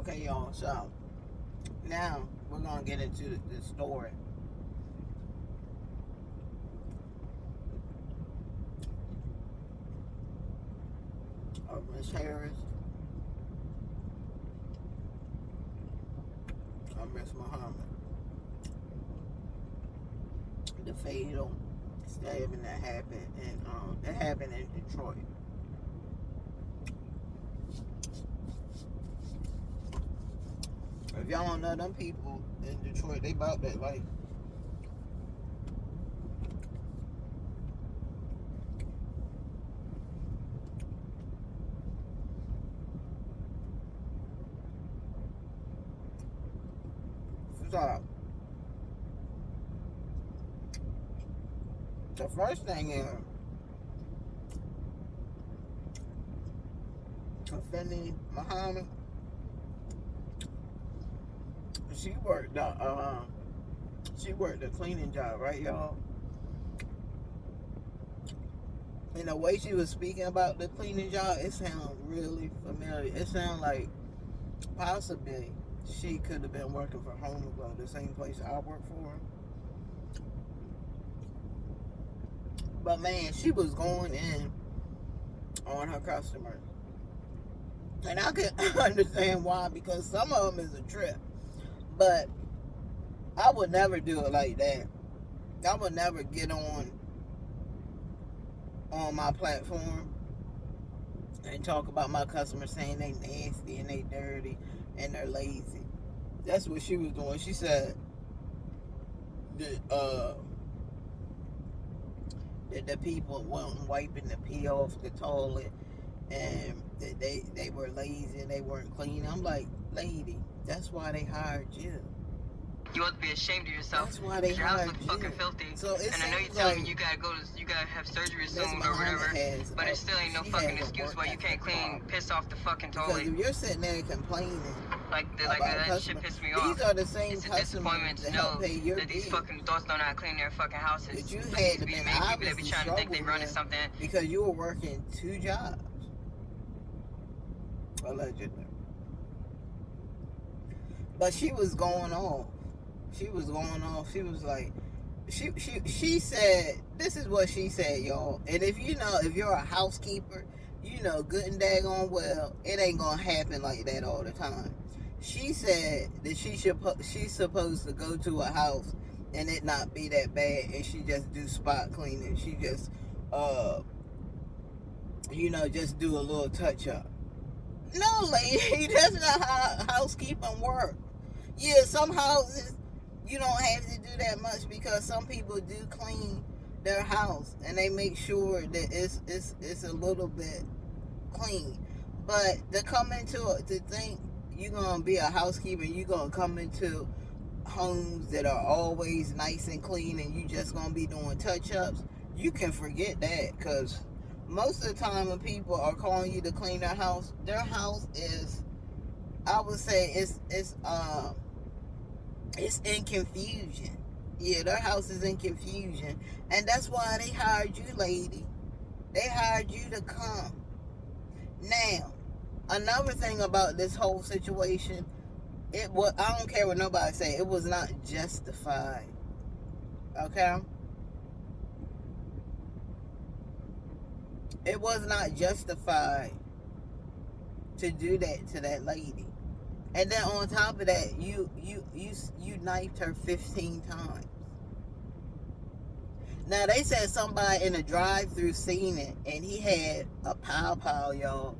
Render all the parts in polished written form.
Okay, y'all. So now we're gonna get into the story of Miss Harris or Miss Muhammad. The fatal stabbing that happened, and it happened in Detroit. If y'all don't know, them people in Detroit, they about that life. So the first thing is Afeni Muhammad. She worked a cleaning job, right, y'all? And the way she was speaking about the cleaning job, it sounded really familiar. It sounded like possibly she could have been working for Home Glow, the same place I work for. But man, she was going in on her customers. And I can understand why, because some of them is a trip. But I would never do it like that. I would never get on my platform and talk about my customers saying they nasty and they dirty and they're lazy. That's what she was doing. She said that the people weren't wiping the pee off the toilet and that they were lazy and they weren't clean. I'm like, lady, that's why they hired you. You ought to be ashamed of yourself. That's why they your house hired looks you. fucking filthy. So it and I know you seems tell like me you gotta have surgery soon or Muhammad whatever. But it still ain't no she fucking has a excuse work why you can't ethic clean problem. piss off the fucking Because toilet. if you're sitting there complaining Like about that shit customers, pissed me these off. are the same It's a customers disappointment that to help know pay your that these bills. fucking adults don't know how to clean their fucking houses. That you But had these to be been the main people that be obviously trying to think they struggling running with something. because you were working 2 jobs, allegedly. But she was going off. She was going off. She was like, she said, this is what she said, y'all. And if you're a housekeeper, you know good and daggone well, it ain't gonna happen like that all the time. She said that she's supposed to go to a house and it not be that bad, and she just do spot cleaning. She just, just do a little touch up. No, lady, that's not how housekeeping works. Yeah, some houses you don't have to do that much because some people do clean their house and they make sure that it's a little bit clean. But to think you're gonna be a housekeeper and you're gonna come into homes that are always nice and clean and you just gonna be doing touch-ups, you can forget that, because most of the time when people are calling you to clean their house is, I would say, it's in confusion. Yeah, their house is in confusion. And that's why they hired you, lady. They hired you to come. Now, another thing about this whole situation, I don't care what nobody say, it was not justified. Okay? It was not justified to do that to that lady. And then on top of that, you knifed her 15 times. Now they said somebody in the drive-through seen it, and he had a pow, y'all,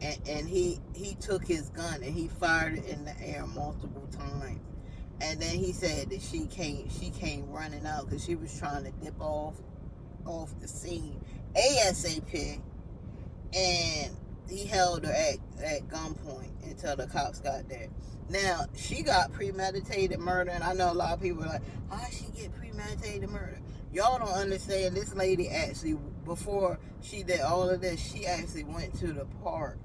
and he took his gun and he fired it in the air multiple times. And then he said that she came running out because she was trying to dip off the scene ASAP, and he held her at gunpoint until the cops got there. Now, she got premeditated murder, and I know a lot of people are like, how did she get premeditated murder? Y'all don't understand, this lady actually, before she did all of this, she actually went to the park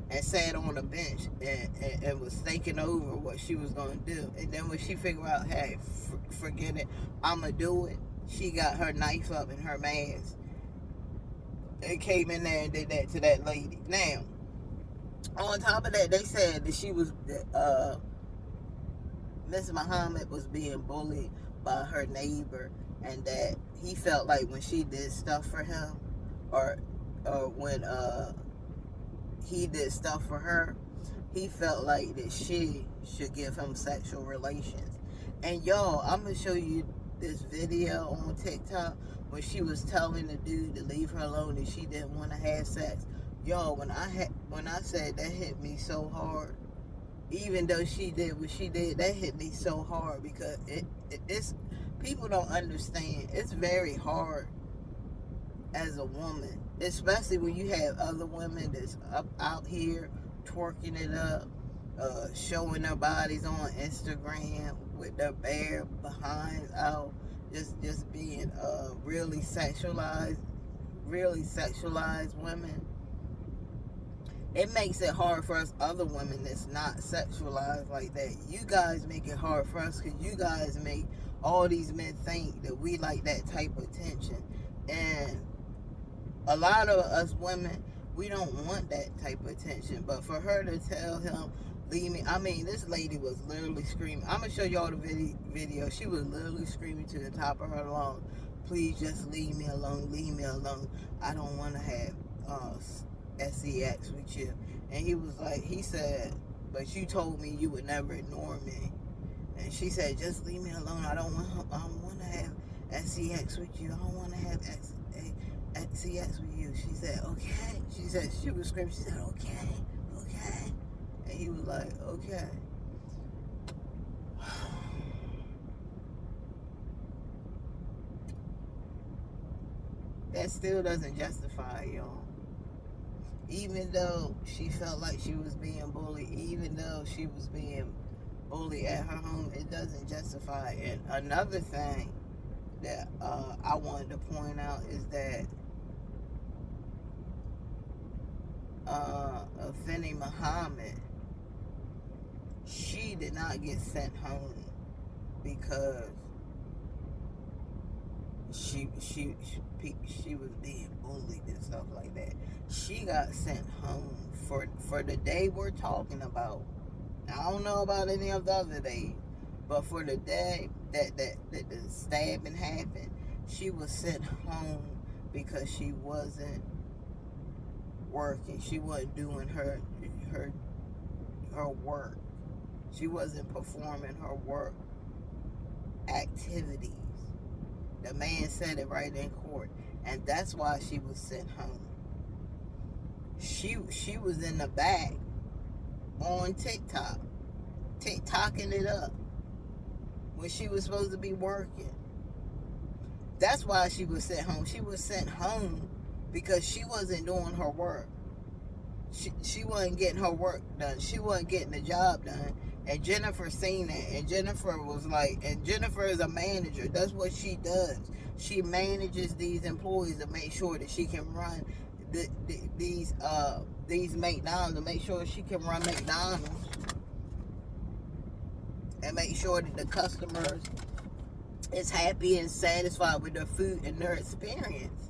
and sat on a bench and was thinking over what she was going to do. And then when she figured out, hey, forget it, I'm going to do it, she got her knife up in her mask and came in there and did that to that lady. Now, On top of that, they said that she was Miss Muhammad was being bullied by her neighbor, and that he felt like when she did stuff for him, or when he did stuff for her, he felt like that she should give him sexual relations. And y'all, I'm gonna show you this video on TikTok when she was telling the dude to leave her alone and she didn't want to have sex. Y'all, when I said that hit me so hard, even though she did what she did, that hit me so hard because it's people don't understand. It's very hard as a woman, especially when you have other women that's up out here twerking it up, showing their bodies on Instagram with their bare behinds out, just being really sexualized women. It makes it hard for us other women that's not sexualized like that. You guys make it hard for us because you guys make all these men think that we like that type of attention. And a lot of us women, we don't want that type of attention. But for her to tell him, leave me, I mean, this lady was literally screaming. I'm going to show y'all the video. She was literally screaming to the top of her lungs, please just leave me alone, leave me alone. I don't want to have sex with you. And he said, but you told me you would never ignore me. And she said, just leave me alone. I don't want to have sex with you. I don't want to have sex with you. She said, okay. She was screaming. She said, okay. And he was like, okay. That still doesn't justify, y'all. Even though she felt like she was being bullied, even though she was being bullied at her home, it doesn't justify it. And another thing that I wanted to point out is that Afeni Muhammad, she did not get sent home because she was being bullied and stuff like that. She got sent home for the day we're talking about. I don't know about any of the other days, but for the day that the stabbing happened, she was sent home because she wasn't working. She wasn't doing her work. She wasn't performing her work activities. The man said it right in court, and that's why she was sent home. She was in the back on TikTok, TikToking it up when she was supposed to be working. That's why she was sent home. She was sent home because she wasn't doing her work. She wasn't getting her work done. She wasn't getting the job done. And Jennifer seen it. And Jennifer was like, and Jennifer is a manager. That's what she does. She manages these employees to make sure that she can run these McDonald's, to make sure she can run McDonald's and make sure that the customers is happy and satisfied with their food and their experience.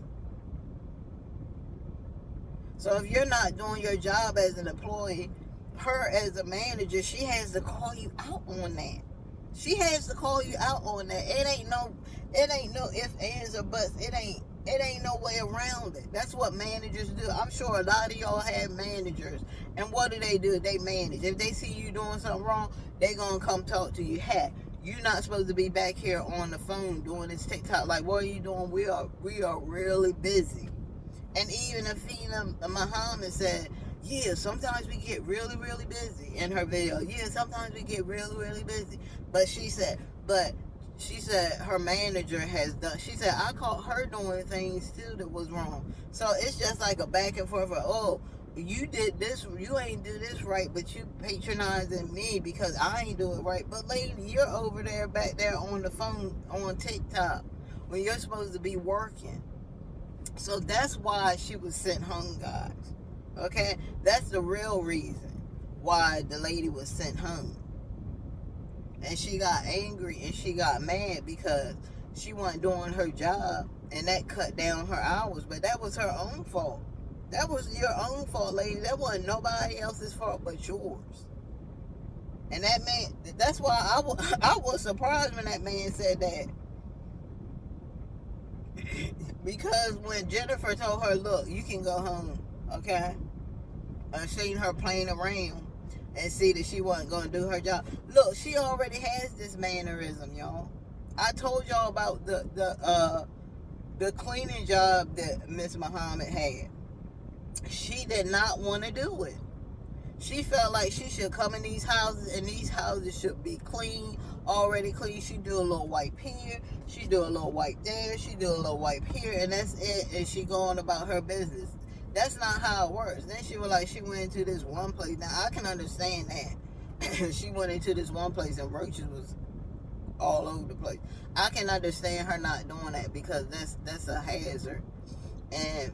So if you're not doing your job as an employee, her as a manager, she has to call you out on that. She has to call you out on that. It ain't no ifs, ands, or buts. It ain't no way around it. That's what managers do. I'm sure a lot of y'all have managers. And what do? They manage. If they see you doing something wrong, they gonna come talk to you. Hey, you're not supposed to be back here on the phone doing this TikTok. Like, what are you doing? We are really busy. And even Afeni Muhammad said, yeah, sometimes we get really, really busy in her video. Yeah, sometimes we get really, really busy. But she said her manager has done. She said, I caught her doing things too that was wrong. So it's just like a back and forth. Oh, you did this, you ain't do this right, but you patronizing me because I ain't do it right. But lady, you're over there, back there on the phone on TikTok when you're supposed to be working. So that's why she was sent home, guys. Okay? That's the real reason why the lady was sent home. And she got angry and she got mad because she wasn't doing her job, and that cut down her hours. But that was her own fault. That was your own fault, lady. That wasn't nobody else's fault but yours. And that man, that's why I was surprised when that man said that. Because when Jennifer told her, look, you can go home, okay? Seen her playing around and see that she wasn't going to do her job. Look, she already has this mannerism, y'all. I told y'all about the cleaning job that Miss Muhammad had. She did not want to do it. She felt like she should come in these houses, and these houses should be clean, already clean. She do a little wipe here, she do a little wipe there, she do a little wipe here, and that's it. And she going about her business. That's not how it works. Then she was like, she went into this one place. Now I can understand that. She went into this one place and roaches was all over the place. I can understand her not doing that because that's a hazard. And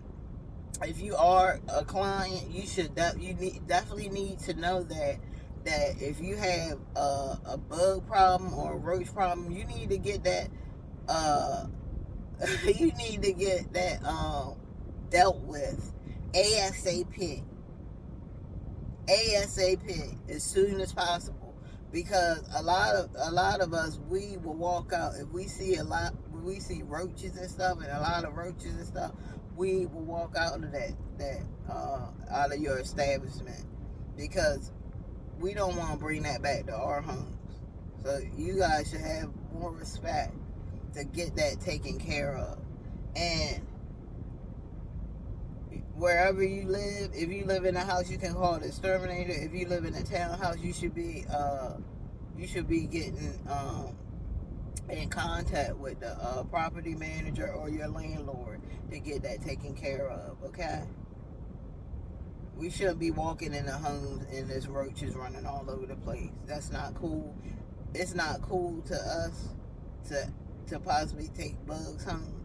if you are a client, you should definitely need to know that if you have a bug problem or a roach problem, you need to get that uh, you need to get that dealt with ASAP. ASAP as soon as possible, because a lot of us, we will walk out if we see roaches and stuff, and a lot of roaches and stuff, we will walk out of that out of your establishment, because we don't want to bring that back to our homes. So you guys should have more respect to get that taken care of. And wherever you live, if you live in a house, you can call the exterminator. If you live in a townhouse, you should be getting in contact with the property manager or your landlord to get that taken care of. Okay, we shouldn't be walking in the homes and there's roaches running all over the place. That's not cool. It's not cool to us to possibly take bugs home.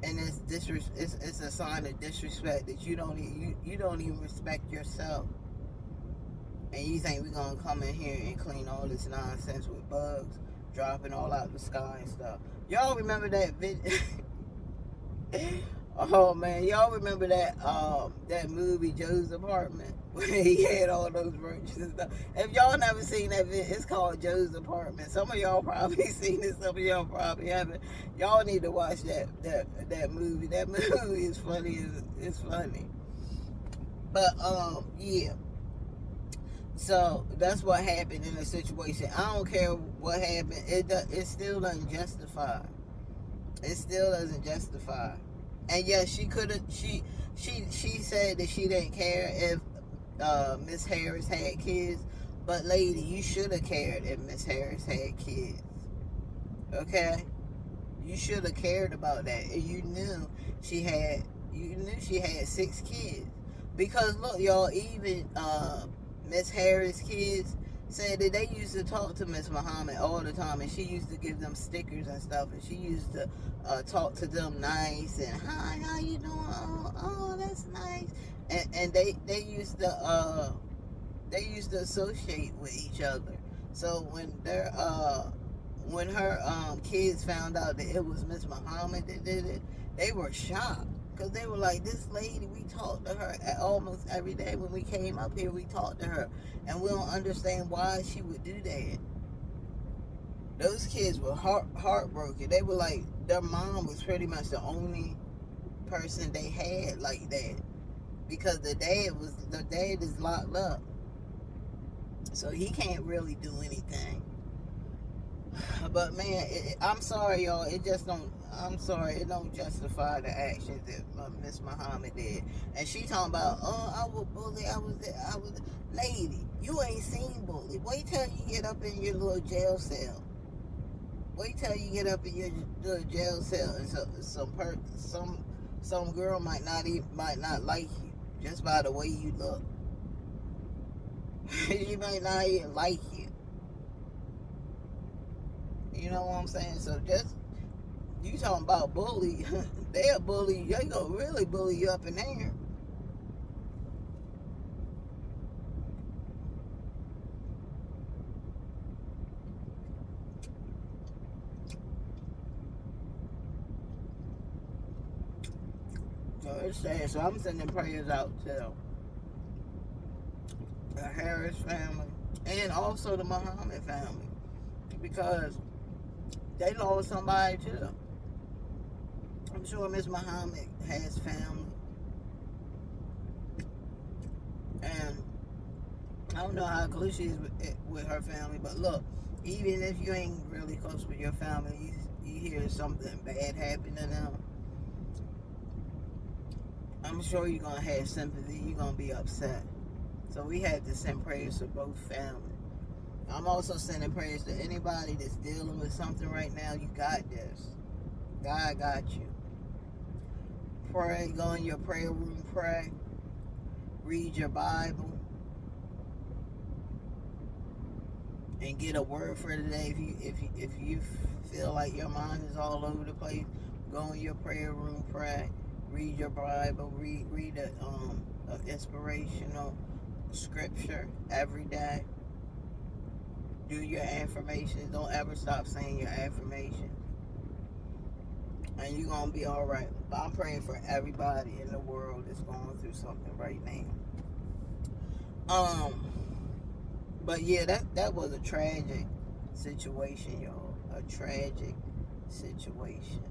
And it's a sign of disrespect that you don't even respect yourself, and you think we're gonna come in here and clean all this nonsense with bugs dropping all out the sky and stuff. Y'all remember that video? Oh man, y'all remember that movie Joe's Apartment, where he had all those roaches and stuff? If y'all never seen that video, it's called Joe's Apartment. Some of y'all probably seen it, some of y'all probably haven't. Y'all need to watch that movie. That movie is funny. It's funny. But yeah. So that's what happened in the situation. I don't care what happened. It still doesn't justify. It still doesn't justify. And yes, she could have. She said that she didn't care if Miss Harris had kids, but lady, you should have cared if Miss Harris had kids. Okay, you should have cared about that, and you knew she had 6 kids. Because look, y'all, even Miss Harris' kids said that they used to talk to Miss Muhammad all the time, and she used to give them stickers and stuff, and she used to talk to them nice, and hi, how you doing? Oh, that's nice. And they used to associate with each other. So when her kids found out that it was Miss Muhammad that did it, they were shocked. Because they were like, this lady, we talked to her almost every day. When we came up here, we talked to her. And we don't understand why she would do that. Those kids were heartbroken. They were like, their mom was pretty much the only person they had like that. Because the dad is locked up. So he can't really do anything. But man, I'm sorry, y'all. I'm sorry, it don't justify the actions that Miss Muhammad did. And she talking about, oh, I was bullied. I was. Lady, you ain't seen bully. Wait till you get up in your little jail cell. Wait till you get up in your little jail cell, and some girl might not like you just by the way you look. She might not even like you. You know what I'm saying? So just, you talking about bully, they'll bully you. They gonna really bully you up in there. So very sad. So I'm sending prayers out to the Harris family and also the Muhammad family because they lost somebody too. I'm sure Miss Muhammad has family, and I don't know how close she is with her family, but look, even if you ain't really close with your family, you hear something bad happen to them, I'm sure you're going to have sympathy. You're going to be upset. So we had to send prayers to both families. I'm also sending prayers to anybody that's dealing with something right now. You got this. God got you. Pray. Go in your prayer room. Pray. Read your Bible. And get a word for today. If you feel like your mind is all over the place, go in your prayer room. Pray. Read your Bible. Read a inspirational scripture every day. Do your affirmations. Don't ever stop saying your affirmations. And you're going to be all right. But I'm praying for everybody in the world that's going through something right now. But yeah, that was a tragic situation, y'all. A tragic situation.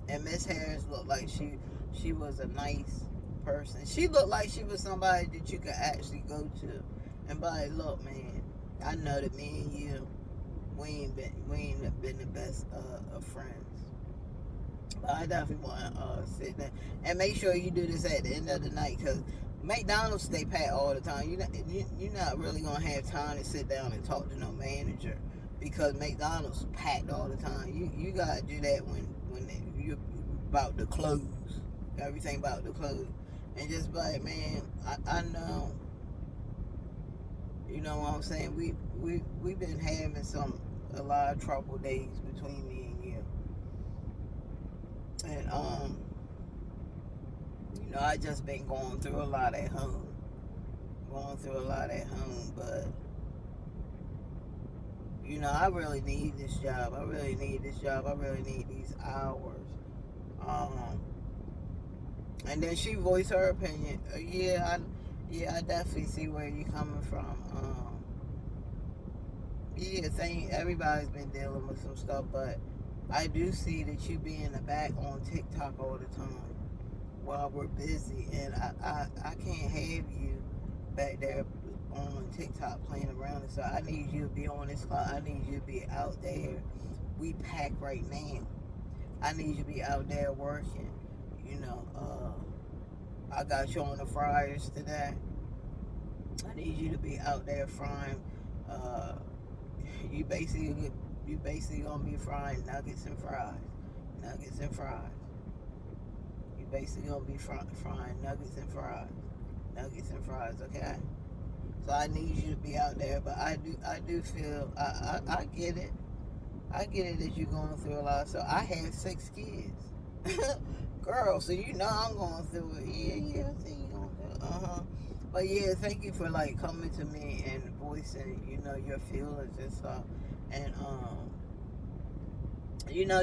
And Miss Harris looked like she was a nice person. She looked like she was somebody that you could actually go to and be like, look, man, I know that me and you, we ain't been the best of friends. But I definitely want to sit there and make sure you do this at the end of the night, because McDonald's stay packed all the time. You're not really gonna have time to sit down and talk to no manager because McDonald's packed all the time. You gotta do that when you're about to close. Everything about to close, and just be like, man, I know. You know what I'm saying? We've been having a lot of trouble days between me and you. And I just been going through a lot at home. But I really need this job. I really need these hours. And then she voiced her opinion. I definitely see where you're coming from. Everybody's been dealing with some stuff, but I do see that you being back on TikTok all the time while we're busy, and I can't have you back there on TikTok playing around. And so I need you to be on this clock. I need you to be out there. We pack right now. I need you to be out there working. I got you on the fryers today. I need you to be out there frying. You basically gonna be frying nuggets and fries. You basically gonna be frying nuggets and fries. Okay. So I need you to be out there, but I do feel I get it. I get it that you're going through a lot. So I have 6 kids. Girl, so I'm going through it. Yeah, I see you going through it. But yeah, thank you for coming to me and voicing, your feelings and stuff. And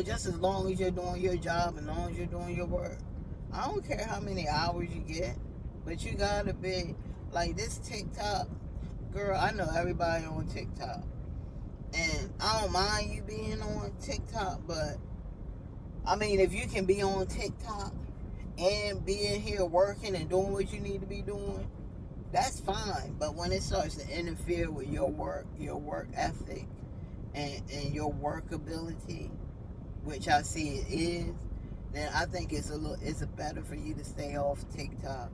just as long as you're doing your job and as long as you're doing your work, I don't care how many hours you get, but you gotta be this TikTok, girl. I know everybody on TikTok. And I don't mind you being on TikTok, but I mean, if you can be on TikTok and being here working and doing what you need to be doing, that's fine. But when it starts to interfere with your work ethic, and your work ability, which I see it is, then I think it's better for you to stay off TikTok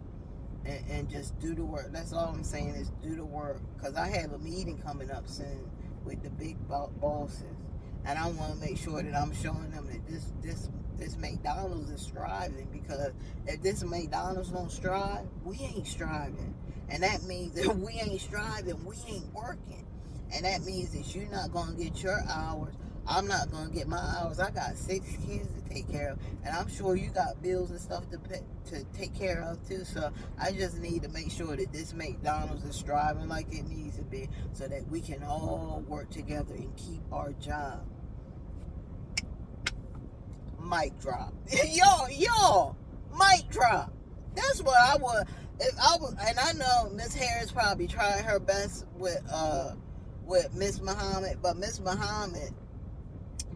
and just do the work. That's all I'm saying is do the work. Because I have a meeting coming up soon with the big bosses, and I want to make sure that I'm showing them that this McDonald's is striving, because if this McDonald's don't strive, we ain't striving. And that means that we ain't striving, we ain't working. And that means that you're not going to get your hours. I'm not going to get my hours. I got 6 kids to take care of. And I'm sure you got bills and stuff to take care of too. So I just need to make sure that this McDonald's is striving like it needs to be, so that we can all work together and keep our job. Mic drop. Yo, mic drop. That's what I would. If I was, and I know Miss Harris probably tried her best with Miss Muhammad, but Miss Muhammad,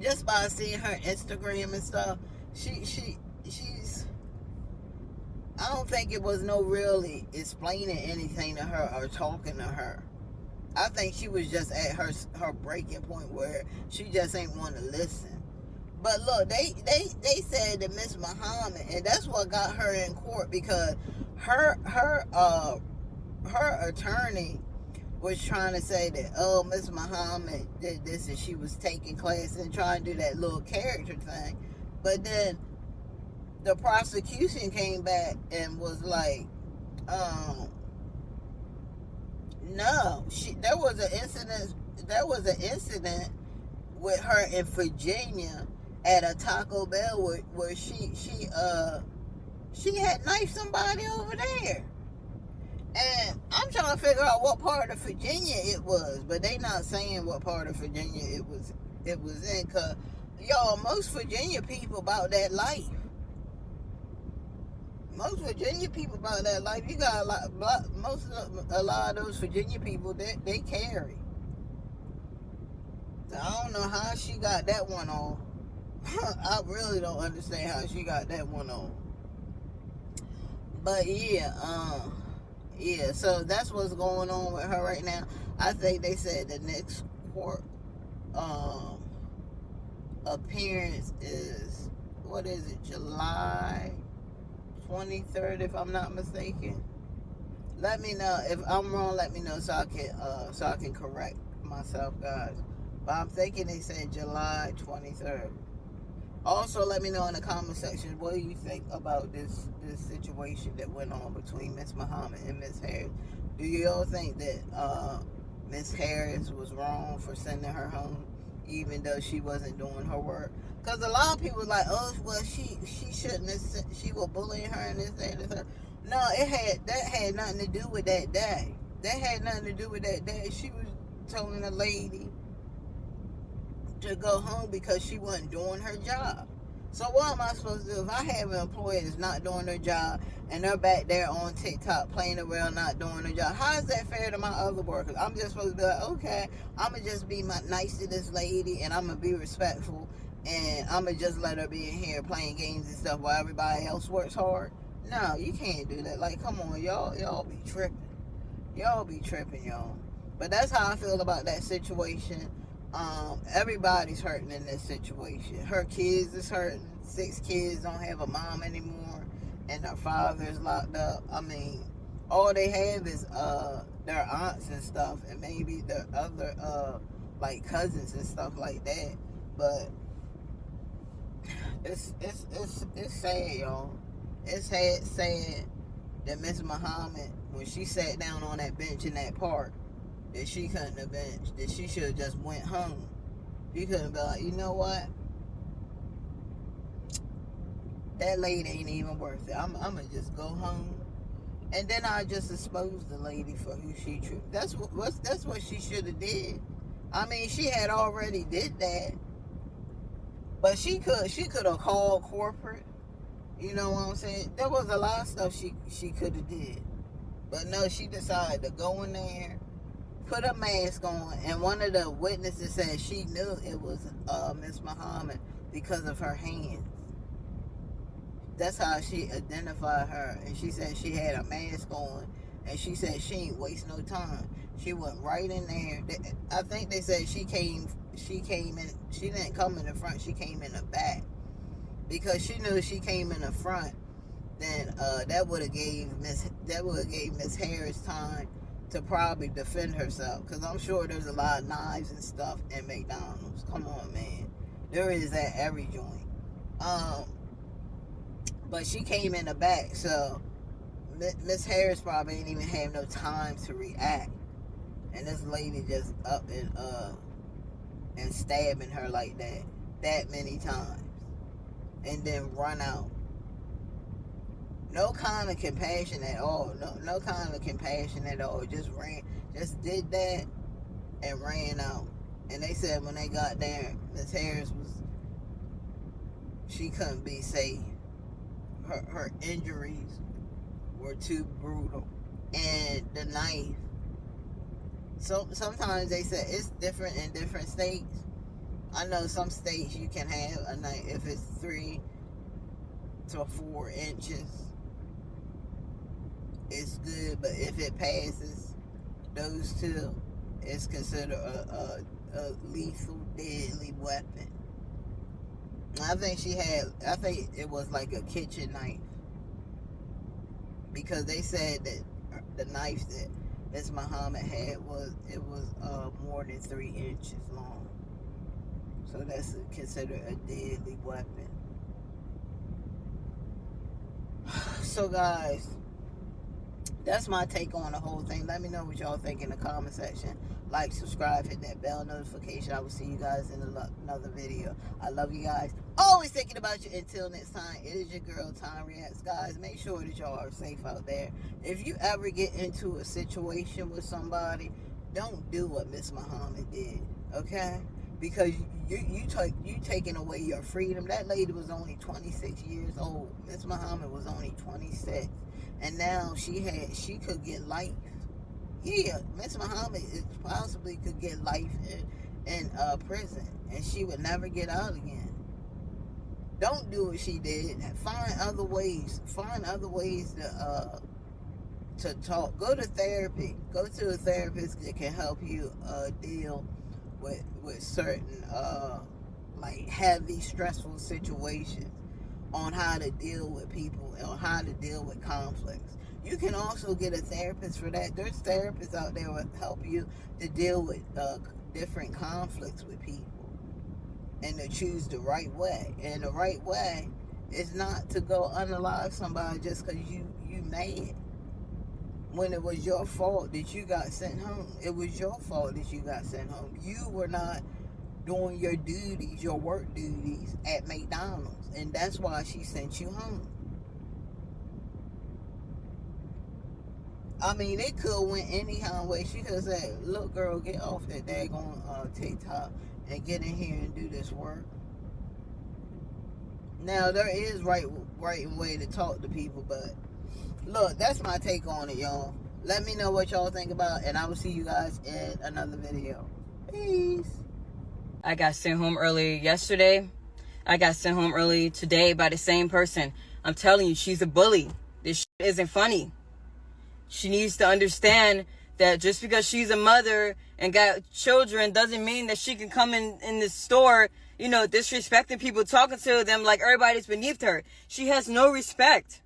just by seeing her Instagram and stuff, she's. I don't think it was no really explaining anything to her or talking to her. I think she was just at her breaking point where she just ain't want to listen. But look, they said that Miss Muhammad, and that's what got her in court because her attorney was trying to say that, oh, Miss Muhammad did this and she was taking class and trying to do that little character thing. But then the prosecution came back and was like, no, there was an incident with her in Virginia at a Taco Bell where she had knifed somebody over there. And I'm trying to figure out what part of Virginia it was, but they not saying what part of Virginia it was in, cause y'all, most Virginia people about that life. Most Virginia people about that life. You got a lot of those Virginia people that they carry. So I don't know how she got that one on. I really don't understand how she got that one on. But yeah, so that's what's going on with her right now. I think they said the next court appearance is, what is it, July 23rd, if I'm not mistaken. Let me know if I'm wrong. Let me know so I can correct myself, guys. But I'm thinking they said July 23rd. Also, let me know in the comment section what do you think about this situation that went on between Miss Muhammad and Miss Harris. Do you all think that Miss Harris was wrong for sending her home, even though she wasn't doing her work? Because a lot of people were like, oh, well, she shouldn't have. She was bullying her and this, that, and this. No, that had nothing to do with that day. That had nothing to do with that day. She was telling the lady to go home because she wasn't doing her job. So what am I supposed to do if I have an employee that's not doing their job and they're back there on TikTok playing around not doing their job? How is that fair to my other workers? I'm just supposed to be like, okay, I'm gonna just be nice to this lady and I'm gonna be respectful and I'm gonna just let her be in here playing games and stuff while everybody else works hard? No, you can't do that. Like, come on, y'all be tripping. Y'all be tripping, y'all. But that's how I feel about that situation. Everybody's hurting in this situation. Her kids is hurting. 6 kids don't have a mom anymore, and their father is locked up. I mean, all they have is their aunts and stuff, and maybe their other like cousins and stuff like that. But it's sad, y'all. It's sad that Miss Muhammad, when she sat down on that bench in that park, that she couldn't have been, that she should have just went home. She couldn't be like, you know what? That lady ain't even worth it. I'm gonna just go home, and then I just expose the lady for who she truly. That's what she should have did. I mean, she had already did that, but she could have called corporate. You know what I'm saying? There was a lot of stuff she could have did, but no, she decided to go in there, put a mask on, and one of the witnesses said she knew it was Miss Muhammad because of her hands. That's how she identified her, and she said she had a mask on, and she said she ain't waste no time. She went right in there. I think they said she came in. She didn't come in the front. She came in the back because she knew if she came in the front, then that would have gave Miss Harris time to probably defend herself, because I'm sure there's a lot of knives and stuff in McDonald's. Come on, man. There is at every joint. But she came in the back, so Miss Harris probably didn't even have no time to react. And this lady just up and stabbing her like that many times. And then run out. No kind of compassion at all. No kind of compassion at all. Just did that and ran out. And they said when they got there, Miss Harris she couldn't be saved. Her injuries were too brutal. And the knife, so sometimes they say it's different in different states. I know some states you can have a knife if it's 3 to 4 inches. It's good, but if it passes those two, it's considered a lethal, deadly weapon. I think it was like a kitchen knife, because they said that the knife that Miss Muhammad had was more than 3 inches long. So that's considered a deadly weapon. So guys, that's my take on the whole thing. Let me know what y'all think in the comment section. Like, subscribe, hit that bell notification. I will see you guys in another video. I love you guys. Always thinking about you. Until next time, it is your girl, Time Reacts. Guys, make sure that y'all are safe out there. If you ever get into a situation with somebody, don't do what Miss Muhammad did, okay? Because you taking away your freedom. That lady was only 26 years old. Miss Muhammad was only 26. And now she could get life. Yeah, Miss Muhammad possibly could get life in prison, and she would never get out again. Don't do what she did. Find other ways. Find other ways to talk. Go to therapy. Go to a therapist that can help you deal with certain like heavy, stressful situations, on how to deal with people, or how to deal with conflicts. You can also get a therapist for that. There's therapists out there that help you to deal with different conflicts with people, and to choose the right way. And the right way is not to go unalive somebody just because you mad, when it was your fault that you got sent home. It was your fault that you got sent home. You were not doing your duties, your work duties at McDonald's, and that's why she sent you home. I mean, it could have went any kind of way. She could have said, look, girl, get off that daggone TikTok and get in here and do this work. Now, there is right way to talk to people, but look, that's my take on it, y'all. Let me know what y'all think about it, and I will see you guys in another video. Peace. I got sent home early yesterday. I got sent home early today by the same person. I'm telling you, she's a bully. This shit isn't funny. She needs to understand that just because she's a mother and got children doesn't mean that she can come in the store, disrespecting people, talking to them like everybody's beneath her. She has no respect.